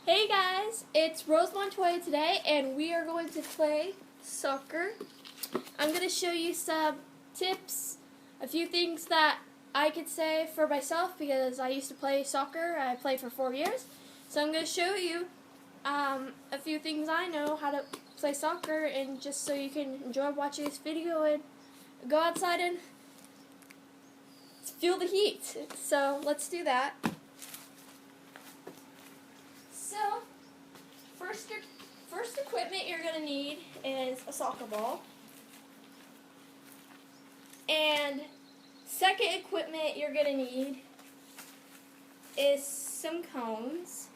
Hey guys, it's Rose Montoya today, and we are going to play soccer. I'm going to show you some tips, a few things that I could say for myself because I used to play soccer. I played for 4 years, so I'm going to show you a few things I know how to play soccer, and just so you can enjoy watching this video and go outside and feel the heat. So let's do that. So, first equipment you're going to need is a soccer ball. And second equipment you're going to need is some cones.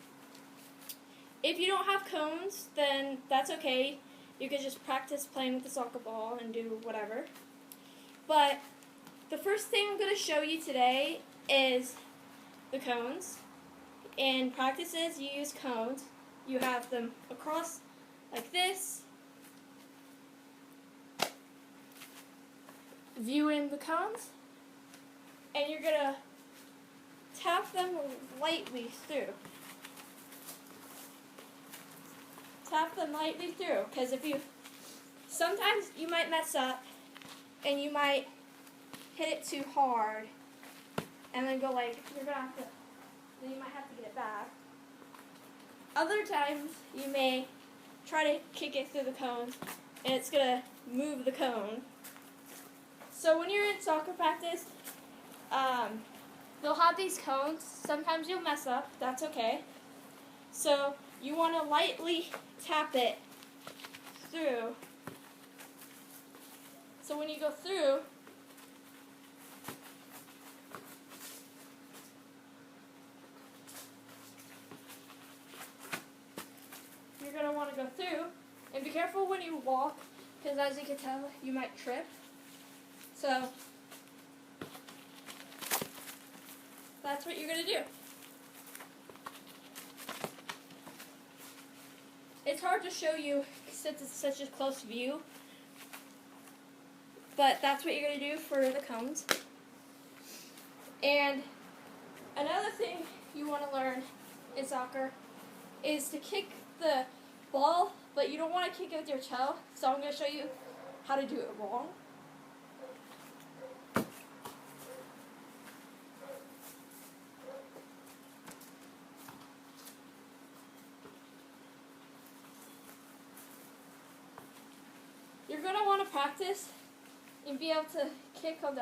If you don't have cones, then that's okay. You can just practice playing with the soccer ball and do whatever. But the first thing I'm going to show you today is the cones. In practices, you use cones. You have them across like this. Viewing the cones. And you're going to tap them lightly through. Tap them lightly through, because sometimes you might mess up and you might hit it too hard and then go like, then you might have to get it back. Other times, you may try to kick it through the cones, and it's going to move the cone. So when you're in soccer practice, they'll have these cones. Sometimes you'll mess up. That's okay. So you want to lightly tap it through. So when you go through, you're going to want to go through, and be careful when you walk, because as you can tell, you might trip. So that's what you're going to do. It's hard to show you since it's such a close view, but that's what you're going to do for the cones. And another thing you want to learn in soccer is to kick the ball, but you don't want to kick it with your toe, so I'm going to show you how to do it wrong. You're going to want to practice and be able to kick on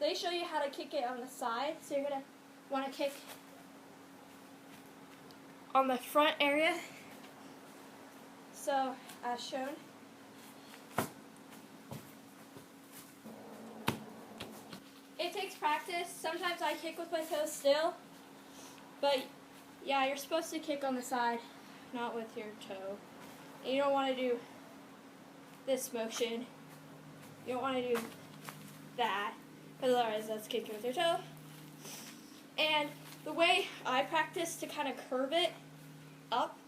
they show you how to kick it on the side, so you're going to want to kick on the front area. So, as shown. It takes practice. Sometimes I kick with my toes still, but yeah, you're supposed to kick on the side, not with your toe. And you don't want to do this motion. You don't want to do that, because otherwise that's kicking with your toe. And the way I practice to kind of curve it up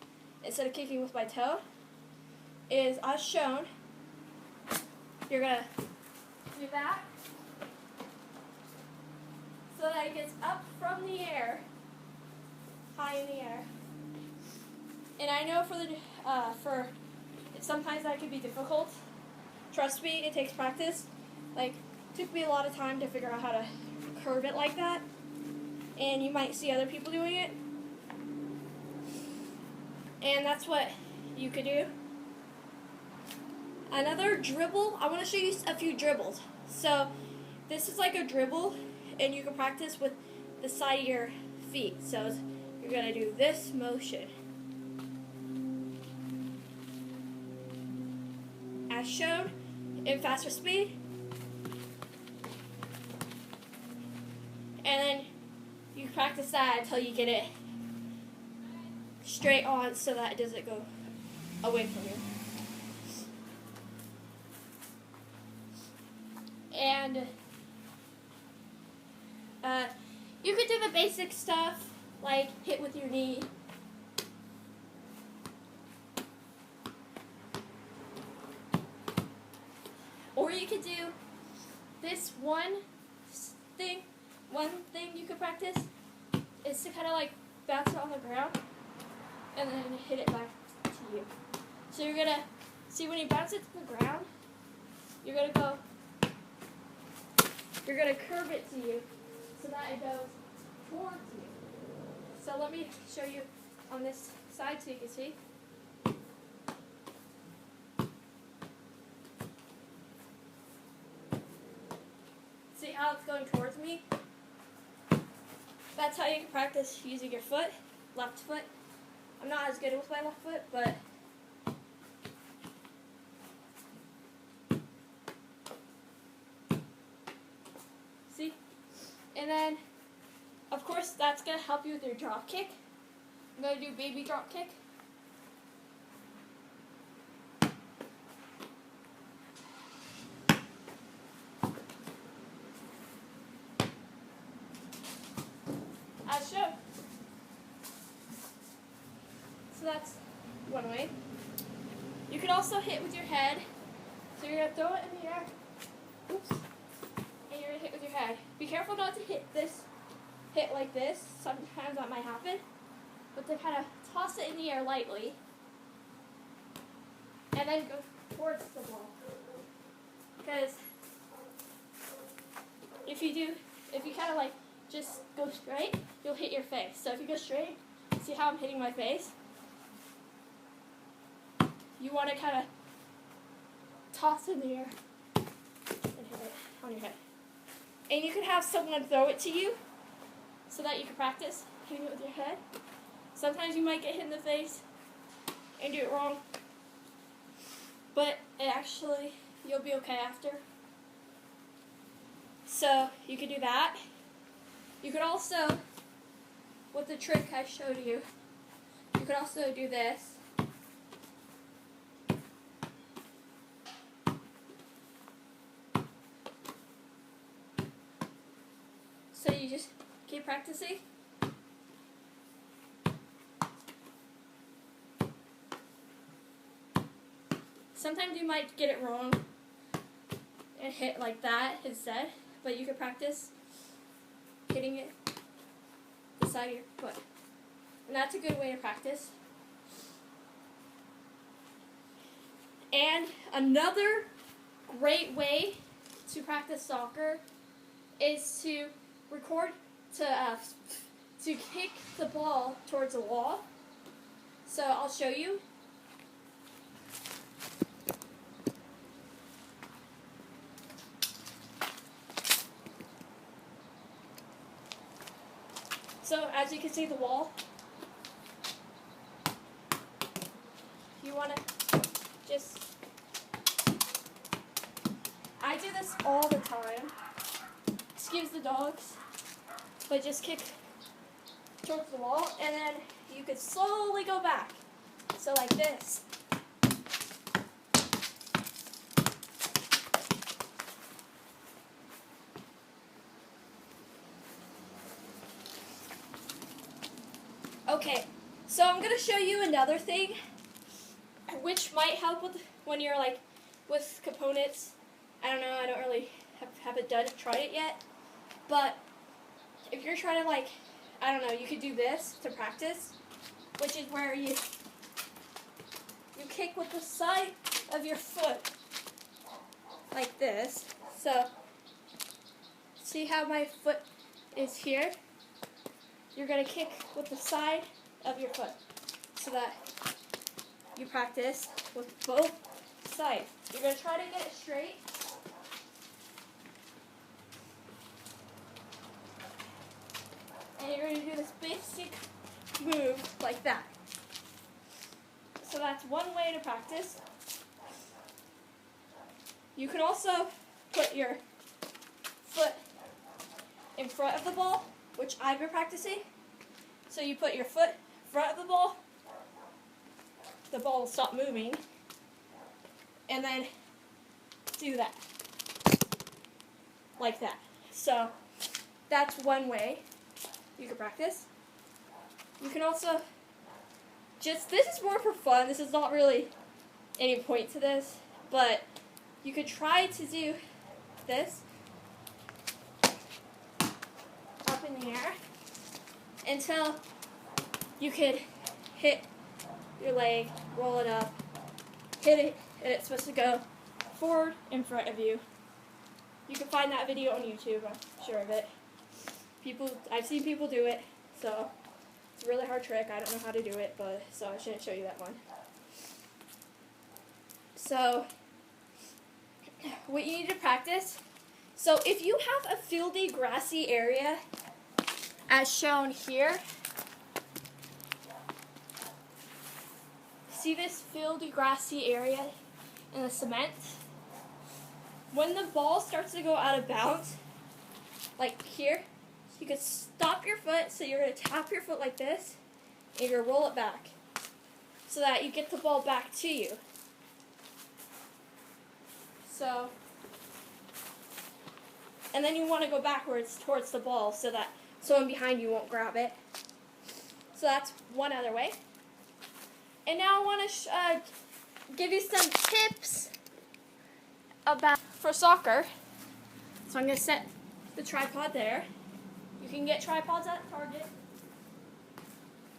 instead of kicking with my toe is, as shown, you're going to do that so that it gets up from the air, high in the air. And I know sometimes that can be difficult. Trust me, it takes practice. Like, it took me a lot of time to figure out how to curve it like that. And you might see other people doing it. And that's what you could do. Another dribble, I want to show you a few dribbles. So this is like a dribble, and you can practice with the side of your feet. So you're going to do this motion. As shown in faster speed. And then you practice that until you get it straight on so that it doesn't go away from you. And you could do the basic stuff like hit with your knee. Or you could do this one thing you could practice is to kind of like bounce it on the ground and So you're gonna see when you bounce it to the ground, you're gonna curve it to you so that it goes towards you. So let me show you on this side so you can see. See how it's going towards me? That's how you can practice using your foot, left foot. I'm not as good with my left foot, but see? And then, of course, that's going to help you with your drop kick. I'm going to do baby drop kick. As shown. So that's one way. You can also hit with your head. So you're going to throw it in the air. Oops. And you're going to hit with your head. Be careful not to hit like this. Sometimes that might happen. But to kind of toss it in the air lightly. And then go towards the ball. Because if you kind of like just go straight, you'll hit your face. So if you go straight, see how I'm hitting my face? You want to kind of toss in the air and hit it on your head. And you can have someone throw it to you so that you can practice hitting it with your head. Sometimes you might get hit in the face and do it wrong, but you'll be okay after. So you can do that. You could also, with the trick I showed you, you could also do this. So you just keep practicing. Sometimes you might get it wrong and hit like that instead, but you can practice hitting it the side of your foot. And that's a good way to practice. And another great way to practice soccer is to kick the ball towards the wall. So I'll show you. So as you can see the wall, you want to I do this all the time. Excuse the dogs, but just kick towards the wall, and then you could slowly go back. So like this. Okay, so I'm going to show you another thing which might help when you're like with components. I don't know, I don't really haven't tried it yet. But if you're trying to I don't know, you could do this to practice, which is where you kick with the side of your foot like this. So see how my foot is here? You're going to kick with the side of your foot so that you practice with both sides. You're going to try to get it straight. And you're going to do this basic move like that. So that's one way to practice. You can also put your foot in front of the ball, which I've been practicing. So you put your foot in front of the ball will stop moving, and then do that, like that. So that's one way you can practice. You can also this is more for fun, this is not really any point to this, but you could try to do this up in the air until you could hit your leg, roll it up, hit it, and it's supposed to go forward in front of you. You can find that video on YouTube, I'm sure of it. I've seen people do it, so it's a really hard trick. I don't know how to do it, but so I shouldn't show you that one. So, what you need to practice, so if you have a fieldy, grassy area, as shown here, see this fieldy, grassy area in the cement? When the ball starts to go out of bounds, like here, you can stop your foot, so you're going to tap your foot like this, and you're going to roll it back, so that you get the ball back to you. So, and then you want to go backwards towards the ball, so that someone behind you won't grab it. So that's one other way. And now I want to give you some tips for soccer. So I'm going to set the tripod there. You can get tripods at Target.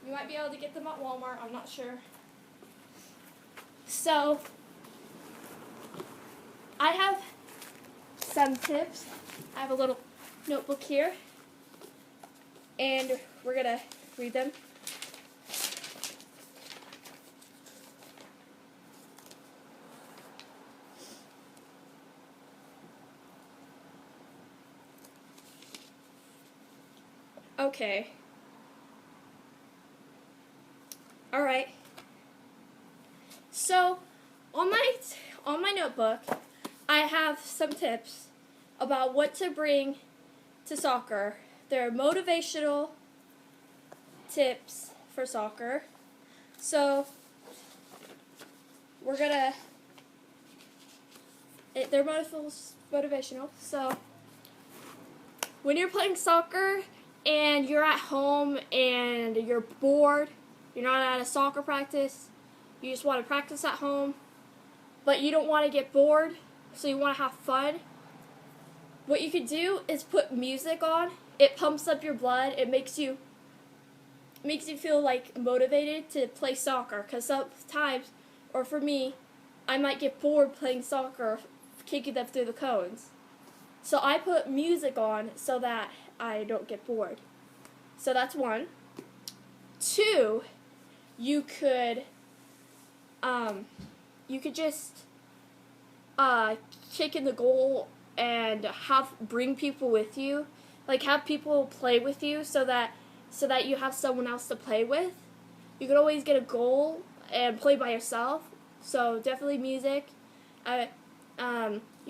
You might be able to get them at Walmart, I'm not sure. So, I have some tips. I have a little notebook here, and we're going to read them. Okay. Alright. So, on my notebook, I have some tips about what to bring to soccer. They're motivational tips for soccer. So, they're motivational. So, when you're playing soccer and you're at home and you're bored, you're not at a soccer practice, you just want to practice at home, but you don't want to get bored, so you want to have fun, what you could do is put music on. It pumps up your blood. It makes you feel like motivated to play soccer, because sometimes, or for me, I might get bored playing soccer, kicking them through the cones. So I put music on so that I don't get bored. So that's one. Two, you could just kick in the goal and bring people with you, like have people play with you, so that you have someone else to play with. You could always get a goal and play by yourself. So definitely music. You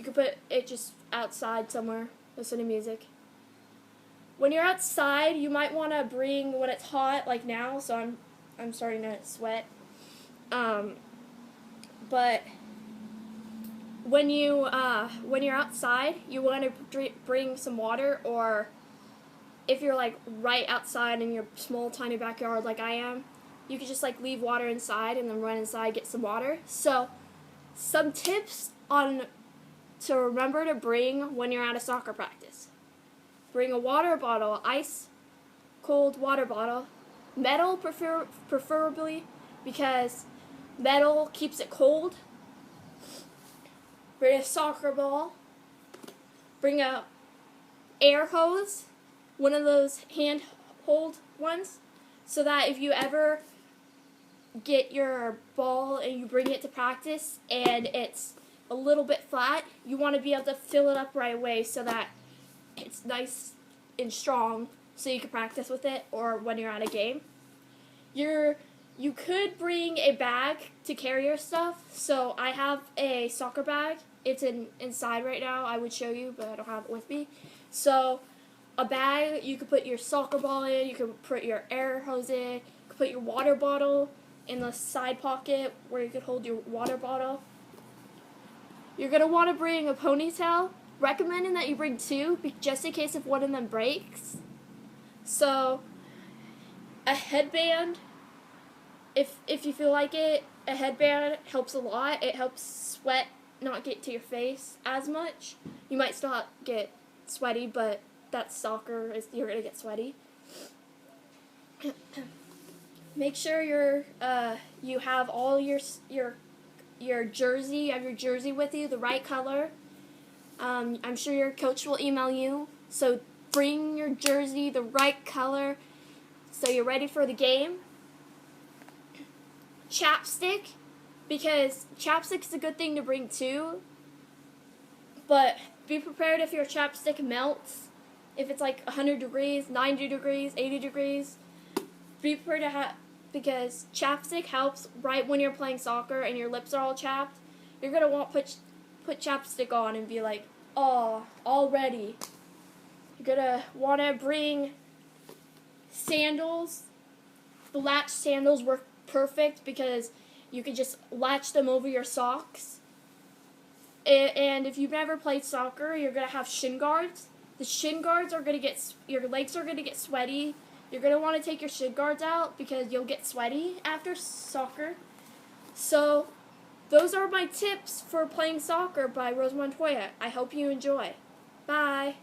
could put it just outside somewhere, listen to music. When you're outside, you might want to bring, when it's hot, like now, so I'm starting to sweat. But when you're outside, you want to bring some water, or if you're like right outside in your small tiny backyard like I am, you could just like leave water inside and then run inside, get some water. So some tips to remember to bring when you're at a soccer practice. Bring a water bottle, ice cold water bottle, metal preferably, because metal keeps it cold. Bring a soccer ball. Bring a air hose, one of those hand-hold ones, so that if you ever get your ball and you bring it to practice and it's a little bit flat, you want to be able to fill it up right away so that it's nice and strong, so you can practice with it, or when you're at a game. You could bring a bag to carry your stuff. So I have a soccer bag. It's inside right now. I would show you, but I don't have it with me. So a bag, you could put your soccer ball in, you could put your air hose in, you could put your water bottle in the side pocket where you could hold your water bottle. You're going to want to bring a ponytail, recommending that you bring two, just in case if one of them breaks. So a headband, if you feel like it, a headband helps a lot. It helps sweat not get to your face as much. You might still get sweaty, but that's soccer, you're going to get sweaty. Make sure you have all your your jersey. You have your jersey with you, the right color. I'm sure your coach will email you. So bring your jersey, the right color, so you're ready for the game. Chapstick, because chapstick's a good thing to bring too. But be prepared if your chapstick melts. If it's like 100 degrees, 90 degrees, 80 degrees, be prepared to have, because chapstick helps right when you're playing soccer and your lips are all chapped. You're going to want to put chapstick on and be like, oh, all ready. You're going to want to bring sandals. The latch sandals work perfect because you can just latch them over your socks. And if you've never played soccer, you're going to have shin guards. The shin guards are going to get, your legs are going to get sweaty. You're going to want to take your shin guards out because you'll get sweaty after soccer. So those are my tips for playing soccer by Rose Montoya. I hope you enjoy. Bye.